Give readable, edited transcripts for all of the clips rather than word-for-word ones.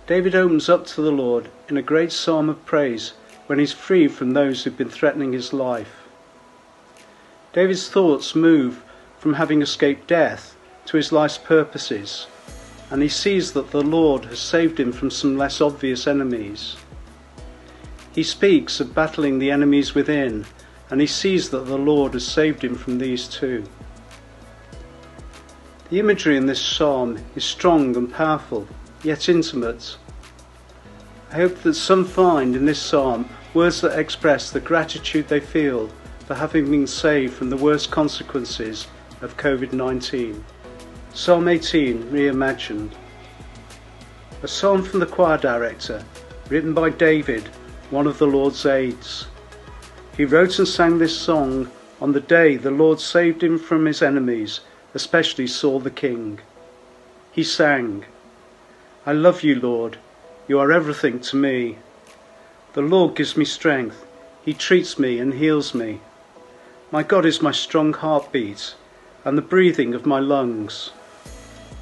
David opens up to the Lord in a great psalm of praise when he's free from those who've been threatening his life. David's thoughts move from having escaped death to his life's purposes, and he sees that the Lord has saved him from some less obvious enemies. He speaks of battling the enemies within, and he sees that the Lord has saved him from these too. The imagery in this psalm is strong and powerful, yet intimate. I hope that some find in this psalm words that express the gratitude they feel for having been saved from the worst consequences of COVID-19. Psalm 18, Reimagined. A psalm from the choir director, written by David, one of the Lord's aides. He wrote and sang this song on the day the Lord saved him from his enemies, especially Saul the king. He sang, "I love you, Lord. You are everything to me. The Lord gives me strength. He treats me and heals me. My God is my strong heartbeat and the breathing of my lungs.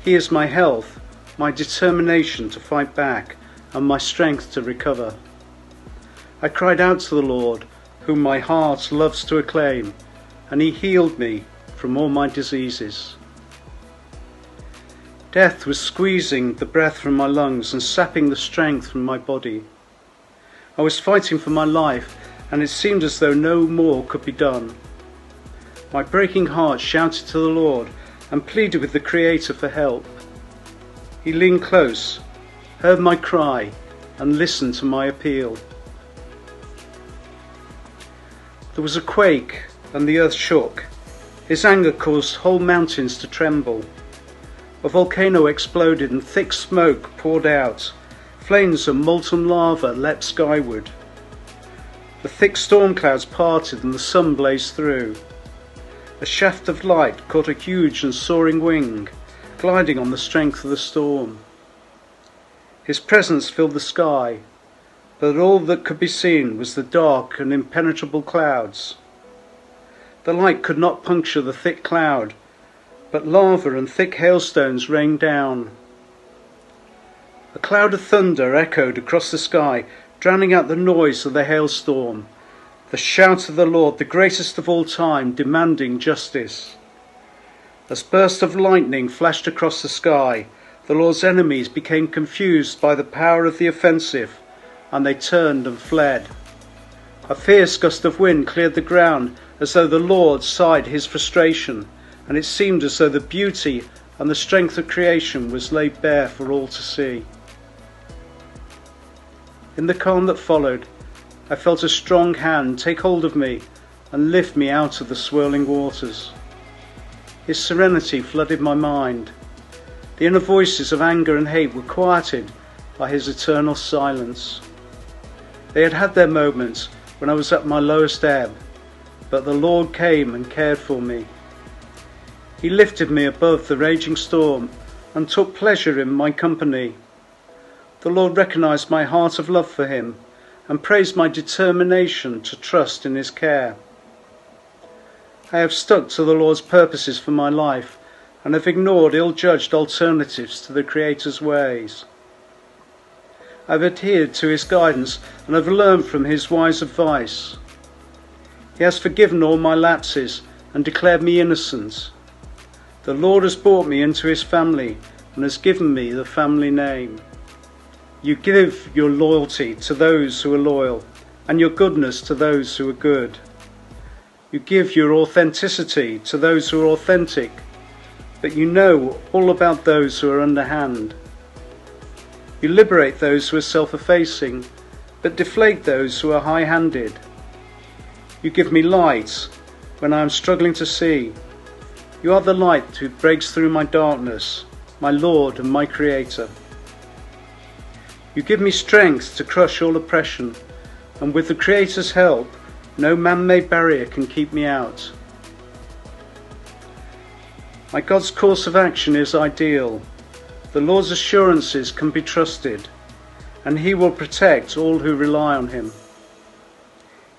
He is my health, my determination to fight back, and my strength to recover. I cried out to the Lord, whom my heart loves to acclaim, and he healed me from all my diseases." Death was squeezing the breath from my lungs and sapping the strength from my body. I was fighting for my life, and it seemed as though no more could be done. My breaking heart shouted to the Lord and pleaded with the Creator for help. He leaned close, heard my cry, and listened to my appeal. There was a quake, and the earth shook. His anger caused whole mountains to tremble. A volcano exploded and thick smoke poured out. Flames of molten lava leapt skyward. The thick storm clouds parted and the sun blazed through. A shaft of light caught a huge and soaring wing, gliding on the strength of the storm. His presence filled the sky, but all that could be seen was the dark and impenetrable clouds. The light could not puncture the thick cloud, but lava and thick hailstones rained down. A cloud of thunder echoed across the sky, drowning out the noise of the hailstorm. The shout of the Lord, the greatest of all time, demanding justice. As bursts of lightning flashed across the sky, the Lord's enemies became confused by the power of the offensive, and they turned and fled. A fierce gust of wind cleared the ground as though the Lord sighed his frustration, and it seemed as though the beauty and the strength of creation was laid bare for all to see. In the calm that followed, I felt a strong hand take hold of me and lift me out of the swirling waters. His serenity flooded my mind. The inner voices of anger and hate were quieted by his eternal silence. They had had their moments when I was at my lowest ebb, but the Lord came and cared for me. He lifted me above the raging storm and took pleasure in my company. The Lord recognized my heart of love for him and praised my determination to trust in his care. I have stuck to the Lord's purposes for my life and have ignored ill-judged alternatives to the Creator's ways. I have adhered to his guidance and have learned from his wise advice. He has forgiven all my lapses and declared me innocent. The Lord has brought me into his family and has given me the family name. You give your loyalty to those who are loyal and your goodness to those who are good. You give your authenticity to those who are authentic, but you know all about those who are underhand. You liberate those who are self-effacing, but deflate those who are high-handed. You give me light when I am struggling to see. You are the light who breaks through my darkness, my Lord and my Creator. You give me strength to crush all oppression, and with the Creator's help, no man-made barrier can keep me out. My God's course of action is ideal. The Lord's assurances can be trusted, and he will protect all who rely on him.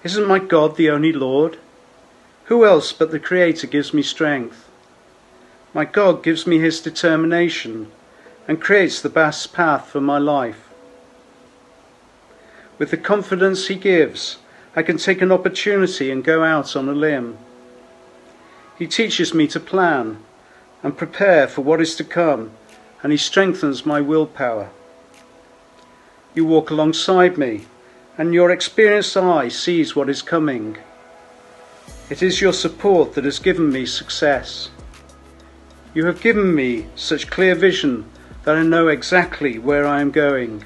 Isn't my God the only Lord? Who else but the Creator gives me strength? My God gives me his determination and creates the best path for my life. With the confidence he gives, I can take an opportunity and go out on a limb. He teaches me to plan and prepare for what is to come, and he strengthens my willpower. You walk alongside me, and your experienced eye sees what is coming. It is your support that has given me success. You have given me such clear vision that I know exactly where I am going.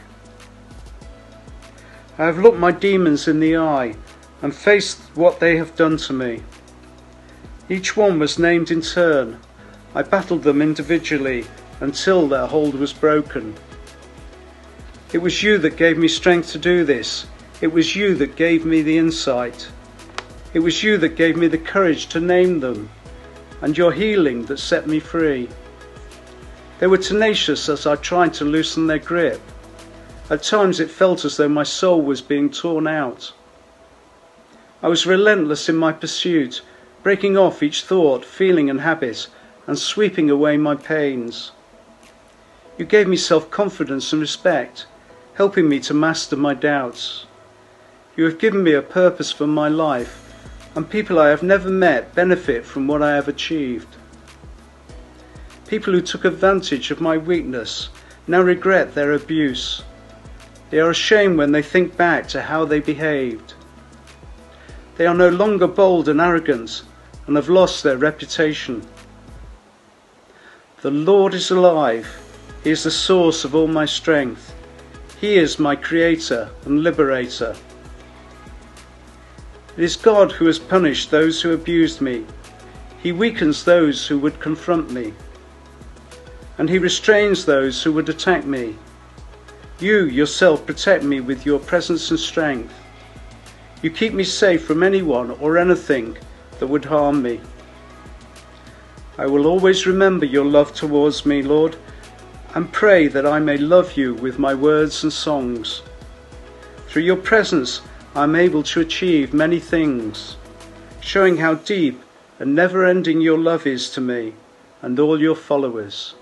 I have looked my demons in the eye and faced what they have done to me. Each one was named in turn. I battled them individually until their hold was broken. It was you that gave me strength to do this. It was you that gave me the insight. It was you that gave me the courage to name them, and your healing that set me free. They were tenacious as I tried to loosen their grip. At times it felt as though my soul was being torn out. I was relentless in my pursuit, breaking off each thought, feeling and habit, and sweeping away my pains. You gave me self-confidence and respect, helping me to master my doubts. You have given me a purpose for my life, and people I have never met benefit from what I have achieved. People who took advantage of my weakness now regret their abuse. They are ashamed when they think back to how they behaved. They are no longer bold and arrogant and have lost their reputation. The Lord is alive. He is the source of all my strength. He is my creator and liberator. It is God who has punished those who abused me. He weakens those who would confront me, and he restrains those who would attack me. You yourself protect me with your presence and strength. You keep me safe from anyone or anything that would harm me. I will always remember your love towards me, Lord, and pray that I may love you with my words and songs. Through your presence, I am able to achieve many things, showing how deep and never-ending your love is to me and all your followers.